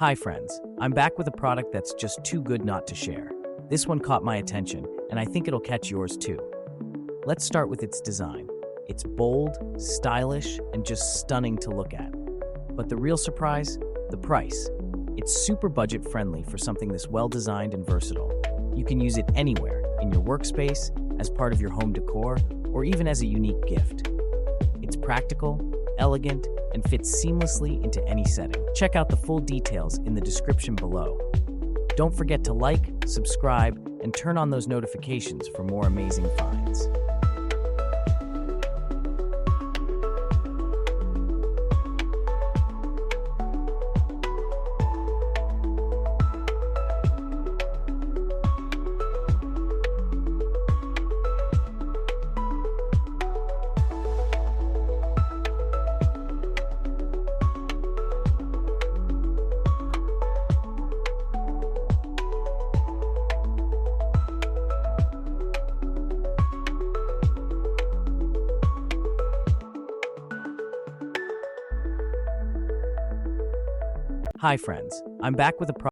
Hi friends, I'm back with a product that's just too good not to share. This one caught my attention, and I think it'll catch yours too. Let's start with its design. It's bold, stylish, and just stunning to look at. But the real surprise? The price. It's super budget friendly for something this well designed and versatile. You can use it anywhere, in your workspace, as part of your home decor, or even as a unique gift. It's practical, elegant, and fits seamlessly into any setting. Check out the full details in the description below. Don't forget to like, subscribe, and turn on those notifications for more amazing finds. Hi friends, I'm back with a